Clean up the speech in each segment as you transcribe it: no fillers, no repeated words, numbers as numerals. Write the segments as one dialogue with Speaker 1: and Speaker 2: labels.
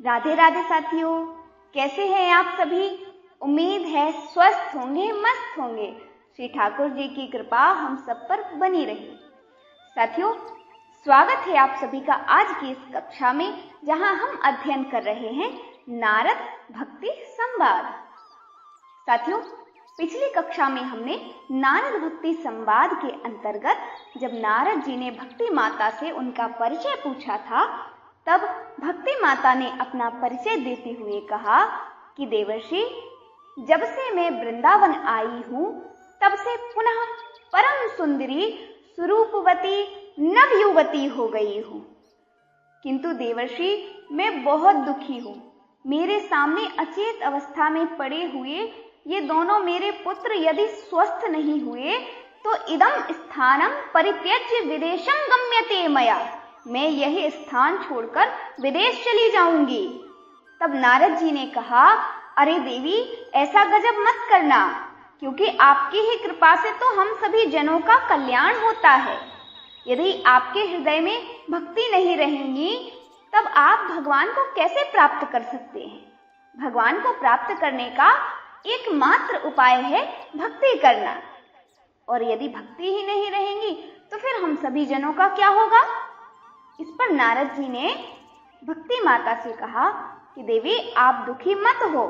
Speaker 1: राधे राधे साथियों, कैसे हैं आप सभी। उम्मीद है स्वस्थ होंगे, मस्त होंगे। श्री ठाकुर जी की कृपा हम सब पर बनी रही। साथियों, स्वागत है आप सभी का आज की इस कक्षा में, जहां हम अध्ययन कर रहे हैं नारद भक्ति संवाद। साथियों, पिछली कक्षा में हमने नारद भक्ति संवाद के अंतर्गत जब नारद जी ने भक्ति माता से उनका परिचय पूछा था, तब भक्ति माता ने अपना परिचय देते हुए कहा कि देवर्षि, जब से मैं वृंदावन आई हूँ तब से पुनः परम सुंदरी स्वरूपवती नवयुवती हो गई हूँ। किंतु देवर्षि, मैं बहुत दुखी हूँ। मेरे सामने अचेत अवस्था में पड़े हुए ये दोनों मेरे पुत्र यदि स्वस्थ नहीं हुए तो इदं स्थानम परित्यज्य विदेशं गम्यते मया। मैं यही स्थान छोड़कर विदेश चली जाऊंगी। तब नारद जी ने कहा, अरे देवी, ऐसा गजब मत करना, क्योंकि आपकी ही कृपा से तो हम सभी जनों का कल्याण होता है। यदि आपके हृदय में भक्ति नहीं रहेगी तब आप भगवान को कैसे प्राप्त कर सकते हैं। भगवान को प्राप्त करने का एकमात्र उपाय है भक्ति करना, और यदि भक्ति ही नहीं रहेगी तो फिर हम सभी जनों का क्या होगा। इस पर नारद जी ने भक्ति माता से कहा कि देवी, आप दुखी मत हो।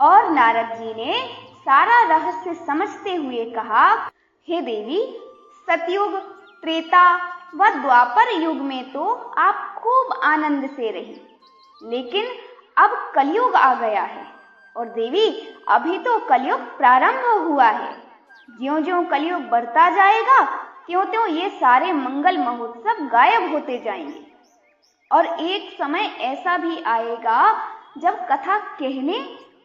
Speaker 1: और नारद जी ने सारा रहस्य समझते हुए कहा, हे देवी, सतयुग, त्रेता व द्वापर युग में तो आप खूब आनंद से रही, लेकिन अब कलयुग आ गया है। और देवी, अभी तो कलयुग प्रारंभ हुआ है। ज्यों-ज्यों कलयुग बढ़ता जाएगा त्यों-त्यों ये सारे मंगल महोत्सव गायब होते जाएंगे। और एक समय ऐसा भी आएगा जब कथा कहने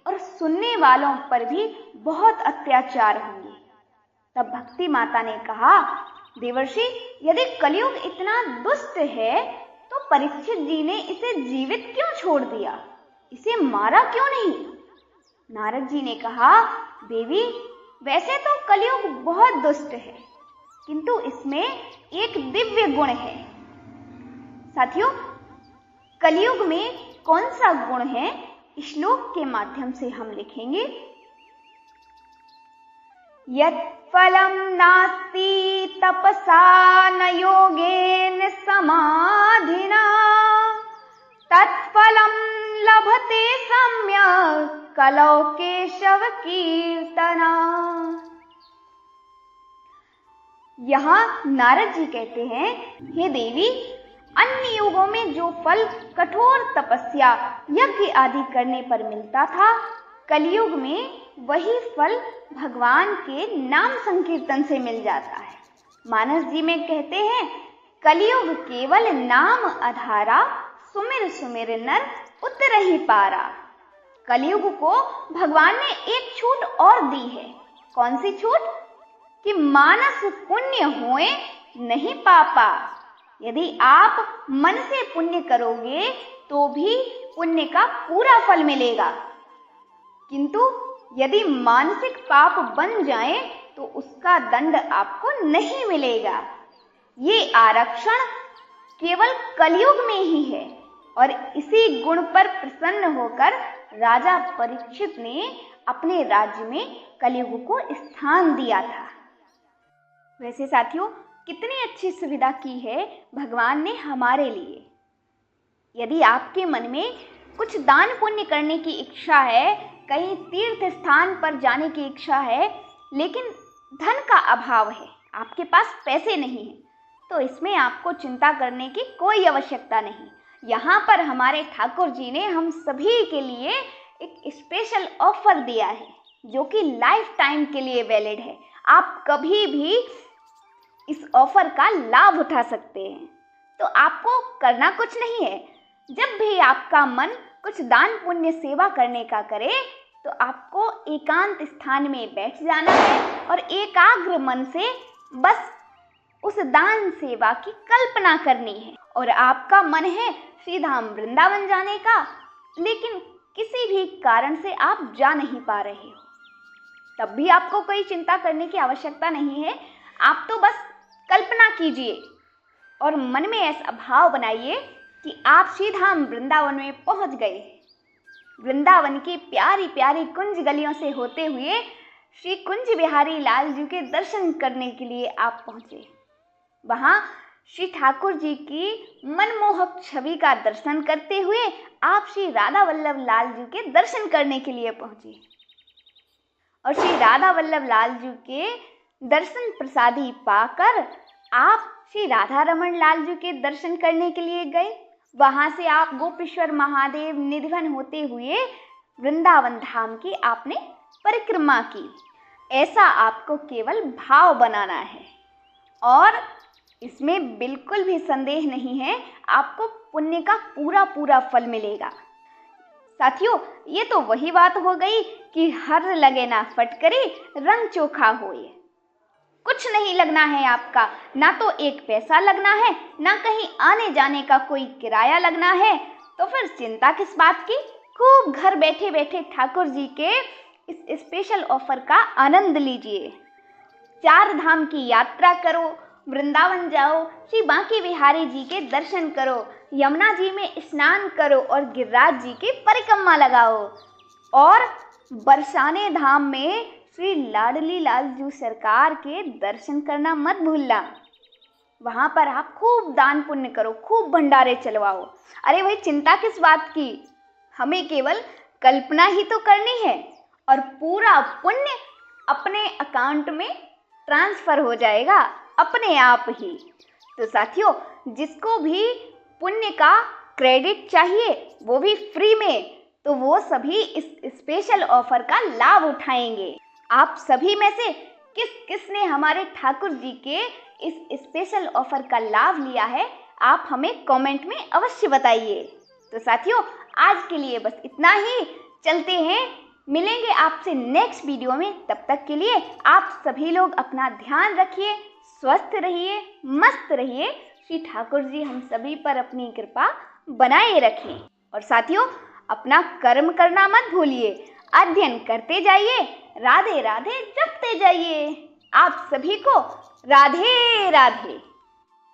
Speaker 1: और सुनने वालों पर भी बहुत अत्याचार होंगे। तब भक्ति माता ने कहा, देवर्षि, यदि कलयुग इतना दुष्ट है तो परीक्षित जी ने इसे जीवित क्यों छोड़ दिया, इसे मारा क्यों नहीं। नारद जी ने कहा, देवी, वैसे तो कलयुग बहुत दुष्ट है, किंतु इसमें एक दिव्य गुण है। साथियों, कलयुग में कौन सा गुण है, श्लोक के माध्यम से हम लिखेंगे। यत् फलं नास्ति तपसा न योगेन समाधिना तत्फलं लभते सम्यक् कलौ केशव कीर्तना। यहाँ नारद जी कहते हैं, हे देवी, अन्य युगों में जो फल कठोर तपस्या, यज्ञ आदि करने पर मिलता था, कलयुग में वही फल भगवान के नाम संकीर्तन से मिल जाता है। मानस जी में कहते हैं, कलयुग केवल नाम आधारा, सुमिर सुमिर नर उतरहि पारा। कलयुग को भगवान ने एक छूट और दी है। कौन सी छूट? कि मानस पुण्य होए नहीं पापा। यदि आप मन से पुण्य करोगे तो भी पुण्य का पूरा फल मिलेगा, किंतु यदि मानसिक पाप बन जाए तो उसका दंड आपको नहीं मिलेगा। ये आरक्षण केवल कलयुग में ही है। और इसी गुण पर प्रसन्न होकर राजा परीक्षित ने अपने राज्य में कलयुग को स्थान दिया था। वैसे साथियों, कितनी अच्छी सुविधा की है भगवान ने हमारे लिए। यदि आपके मन में कुछ दान पुण्य करने की इच्छा है, कहीं तीर्थ स्थान पर जाने की इच्छा है, लेकिन धन का अभाव है, आपके पास पैसे नहीं हैं, तो इसमें आपको चिंता करने की कोई आवश्यकता नहीं। यहाँ पर हमारे ठाकुर जी ने हम सभी के लिए एक स्पेशल ऑफर दिया है, जो कि लाइफ टाइम के लिए वैलिड है। आप कभी भी इस ऑफर का लाभ उठा सकते हैं। तो आपको करना कुछ नहीं है। जब भी आपका मन कुछ दान पुण्य सेवा करने का करे तो आपको एकांत स्थान में बैठ जाना है और एकाग्र मन से बस उस दान सेवा की कल्पना करनी है। और आपका मन है श्रीधाम वृंदावन जाने का, लेकिन किसी भी कारण से आप जा नहीं पा रहे हो, तब भी आपको कोई चिंता करने की आवश्यकता नहीं है। आप तो बस कल्पना कीजिए और मन में ऐसा भाव बनाइए कि आप श्री धाम वृंदावन में पहुंच गए। वृंदावन की प्यारी प्यारी कुंज गलियों से होते हुए श्री कुंज बिहारी लाल जी के दर्शन करने के लिए आप पहुंचे। वहां श्री ठाकुर जी की मनमोहक छवि का दर्शन करते हुए आप श्री राधा वल्लभ लाल जी के दर्शन करने के लिए पहुंचे और श्री राधा वल्लभ लाल जी के दर्शन प्रसादी पाकर आप श्री राधा रमन लाल जी के दर्शन करने के लिए गए। वहां से आप गोपेश्वर महादेव निधिवन होते हुए वृंदावन धाम की आपने परिक्रमा की। ऐसा आपको केवल भाव बनाना है और इसमें बिल्कुल भी संदेह नहीं है, आपको पुण्य का पूरा पूरा फल मिलेगा। साथियों, ये तो वही बात हो गई कि हर लगे ना फटकरी रंग चोखा होए। कुछ नहीं लगना है आपका, ना तो एक पैसा लगना है, ना कहीं आने जाने का कोई किराया लगना है। तो फिर चिंता किस बात की, खूब घर बैठे बैठे ठाकुर जी के इस स्पेशल ऑफर का आनंद लीजिए। 4 धाम की यात्रा करो, वृंदावन जाओ, श्री बांके बिहारी जी के दर्शन करो, यमुना जी में स्नान करो और गिरिराज जी की परिक्रमा लगाओ और बरसाने धाम में श्री लाडली लाल जी सरकार के दर्शन करना मत भूलना। वहां पर आप खूब दान पुण्य करो, खूब भंडारे चलवाओ। अरे भाई, चिंता किस बात की, हमें केवल कल्पना ही तो करनी है और पूरा पुण्य अपने अकाउंट में ट्रांसफर हो जाएगा अपने आप ही। तो साथियों, जिसको भी पुण्य का क्रेडिट चाहिए वो भी फ्री में, तो वो सभी इस स्पेशल ऑफर का लाभ उठाएंगे। आप सभी में से किस किस ने हमारे ठाकुर जी के इस स्पेशल ऑफर का लाभ लिया है, आप हमें कमेंट में अवश्य बताइए। तो साथियों, आज के लिए बस इतना ही। चलते हैं, मिलेंगे आपसे नेक्स्ट वीडियो में। तब तक के लिए आप सभी लोग अपना ध्यान रखिए, स्वस्थ रहिए, मस्त रहिए। श्री ठाकुर जी हम सभी पर अपनी कृपा बनाए रखें। और साथियों, अपना कर्म करना मत भूलिए, अध्ययन करते जाइए, राधे राधे जपते जाइए। आप सभी को राधे राधे।